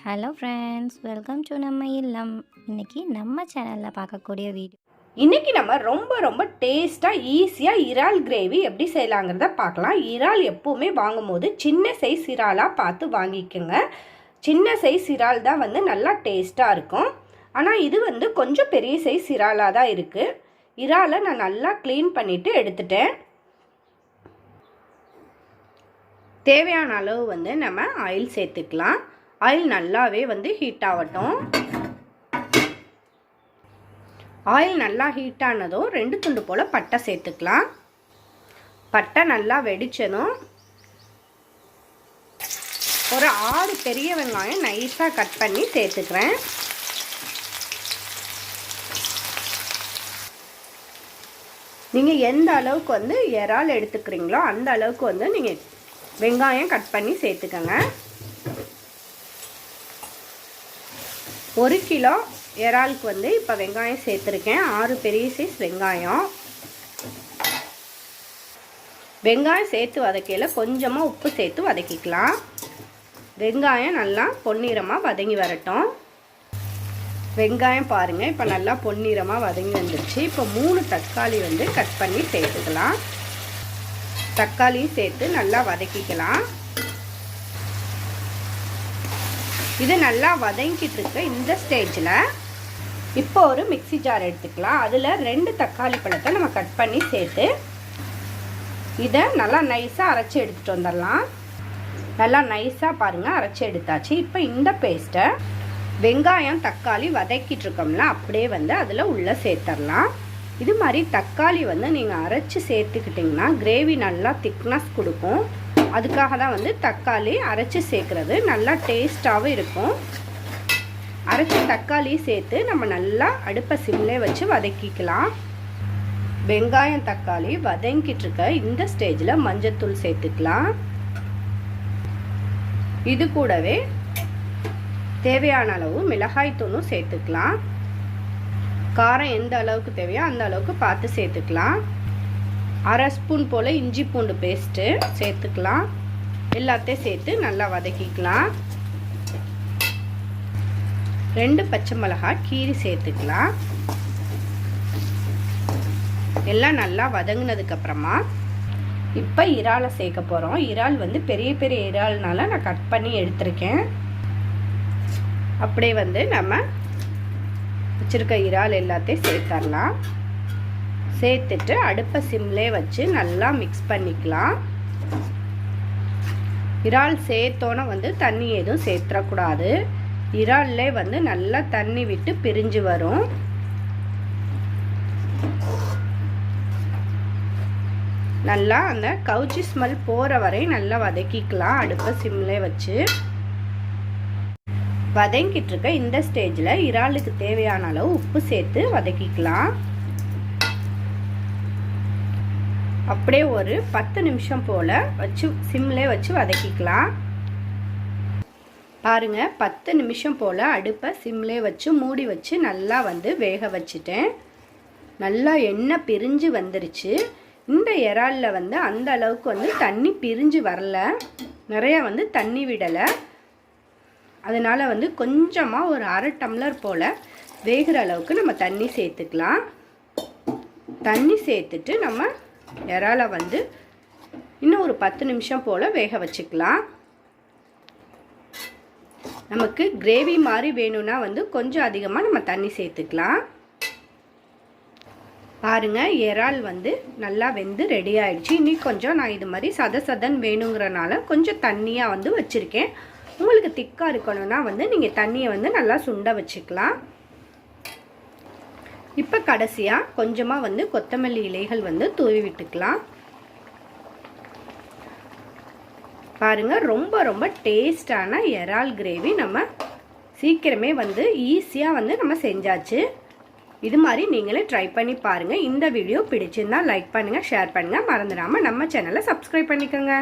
Hello friends, welcome to நம்ம இல்லம். இன்றைக்கி நம்ம சேனலில் பார்க்கக்கூடிய வீடியோ. இன்றைக்கி நம்ம ரொம்ப டேஸ்ட்டாக ஈஸியாக இறால் கிரேவி எப்படி செய்யலாங்கிறத பார்க்கலாம். இறால் எப்போவுமே வாங்கும்போது சின்ன சைஸ் இறாலாக பார்த்து வாங்கிக்கோங்க. சின்ன சைஸ் இறால் தான் நல்லா டேஸ்ட்டாக இருக்கும். ஆனால் இது கொஞ்சம் பெரிய சைஸ் இறாலாக தான் இருக்குது. இறாலை நான் நல்லா க்ளீன் பண்ணிவிட்டு எடுத்துட்டேன். தேவையான அளவு நம்ம ஆயில் சேர்த்துக்கலாம். ஆயில் நல்லாவே ஹீட் ஆகட்டும். ஆயில் நல்லா ஹீட் ஆனதும் 2 துண்டு போல் பட்டை சேர்த்துக்கலாம். பட்டை நல்லா வெடிச்சதும் ஒரு 6 பெரிய வெங்காயம் நைஸாக கட் பண்ணி சேர்த்துக்கிறேன். நீங்கள் எந்த அளவுக்கு இறால் எடுத்துக்கிறீங்களோ அந்த அளவுக்கு நீங்கள் வெங்காயம் கட் பண்ணி சேர்த்துக்கோங்க. 1 கிலோ இறாலுக்கு இப்போ வெங்காயம் சேர்த்துருக்கேன். 6 பெரிய சைஸ் வெங்காயம். வெங்காயம் சேர்த்து வதக்கையில் கொஞ்சமாக உப்பு சேர்த்து வதக்கிக்கலாம். வெங்காயம் நல்லா பொன்னிறமாக வதங்கி வரட்டும். வெங்காயம் பாருங்கள், இப்போ நல்லா பொன்னிறமாக வதங்கி வந்துடுச்சு. இப்போ 3 தக்காளி கட் பண்ணி சேர்த்துக்கலாம். தக்காளியும் சேர்த்து நல்லா வதக்கிக்கலாம். இது நல்லா வதங்கிட்டு இருக்க இந்த ஸ்டேஜில் இப்போ ஒரு மிக்ஸி ஜார் எடுத்துக்கலாம். அதில் 2 தக்காளி பழத்தை நம்ம கட் பண்ணி சேர்த்து இதை நல்லா நைஸாக அரைச்சி எடுத்துகிட்டு வந்துடலாம். நல்லா நைஸாக பாருங்கள் அரைச்சி எடுத்தாச்சு. இப்போ இந்த பேஸ்ட்டை வெங்காயம் தக்காளி வதக்கிட்டு இருக்கோம்ல அப்படியே அதில் உள்ளே சேர்த்துடலாம். இது மாதிரி தக்காளி நீங்கள் அரைச்சி சேர்த்துக்கிட்டிங்கன்னா கிரேவி நல்லா திக்னஸ் கொடுக்கும். அதுக்காக தான் தக்காளி அரைச்சி சேர்க்குறது நல்லா டேஸ்ட்டாகவும் இருக்கும். அரைச்சி தக்காளி சேர்த்து நம்ம நல்லா அடுப்பை சிம்லே வச்சு வதக்கிக்கலாம். வெங்காயம் தக்காளி வதங்கிட்டு இருக்க இந்த ஸ்டேஜில் மஞ்சத்தூள் சேர்த்துக்கலாம். இது கூடவே தேவையான அளவு மிளகாய் தூளும் சேர்த்துக்கலாம். காரம் எந்த அளவுக்கு தேவையோ அந்த அளவுக்கு பார்த்து சேர்த்துக்கலாம். 1/2 ஸ்பூன் போல் இஞ்சி பூண்டு பேஸ்ட்டு சேர்த்துக்கலாம். எல்லாத்தையும் சேர்த்து நல்லா வதக்கிக்கலாம். 2 பச்சை மிளகாய் கீரி சேர்த்துக்கலாம். எல்லாம் நல்லா வதங்கினதுக்கப்புறமா இப்போ இறாலை சேர்க்க போகிறோம். இறால் பெரிய பெரிய இறால்னால நான் கட் பண்ணி எடுத்திருக்கேன். அப்படியே நம்ம வச்சுருக்க இறால் எல்லாத்தையும் சேர்த்துடலாம். சேர்த்துட்டு அடுப்பை சிம்லே வச்சு நல்லா மிக்ஸ் பண்ணிக்கலாம். இறால் சேர்த்தோன்னே தண்ணி எதுவும் சேர்த்துடக்கூடாது. இறால்லே நல்லா தண்ணி விட்டு பிரிஞ்சு வரும். நல்லா அந்த கவுச்சி ஸ்மெல் போகிற வரை நல்லா வதக்கிக்கலாம். அடுப்பை சிம்லே வச்சு வதங்கிட்டு இருக்க இந்த ஸ்டேஜில் இறாலுக்கு தேவையான அளவு உப்பு சேர்த்து வதக்கிக்கலாம். அப்படியே ஒரு 10 நிமிஷம் போல் வச்சு சிம்லே வச்சு வதக்கிக்கலாம். பாருங்கள் 10 நிமிஷம் போல் அடுப்பை சிம்லே வச்சு மூடி வச்சு நல்லா வேக வச்சுட்டேன். நல்லா எண்ணெய் பிரிஞ்சு வந்துருச்சு. இந்த இறாலில் அந்த அளவுக்கு தண்ணி பிரிஞ்சு வரல, நிறைய தண்ணி விடலை. அதனால் கொஞ்சமாக ஒரு 1/2 டம்ளர் போல் வேகிற அளவுக்கு நம்ம தண்ணி சேர்த்துக்கலாம். தண்ணி சேர்த்துட்டு நம்ம இறாலை இன்னும் ஒரு 10 நிமிஷம் போல் வேக வச்சுக்கலாம். நமக்கு கிரேவி மாதிரி வேணும்னா கொஞ்சம் அதிகமாக நம்ம தண்ணி சேர்த்துக்கலாம். பாருங்கள் இறால் நல்லா வெந்து ரெடி ஆயிடுச்சு. இன்னும் கொஞ்சம் நான் இது மாதிரி சதன் வேணுங்கிறனால கொஞ்சம் தண்ணியாக வச்சுருக்கேன். உங்களுக்கு திக்காக இருக்கணும்னா நீங்கள் தண்ணியை நல்லா சுண்ட வச்சுக்கலாம். இப்போ கடைசியாக கொஞ்சமாக கொத்தமல்லி இலைகள் தூவி விட்டுக்கலாம். பாருங்கள் ரொம்ப டேஸ்டான இறால் கிரேவி நம்ம சீக்கிரமே ஈஸியாக நம்ம செஞ்சாச்சு. இது மாதிரி நீங்களே ட்ரை பண்ணி பாருங்கள். இந்த வீடியோ பிடிச்சிருந்தால் லைக் பண்ணுங்கள், ஷேர் பண்ணுங்கள். மறந்துடாமல் நம்ம சேனலை சப்ஸ்கிரைப் பண்ணிக்கோங்க.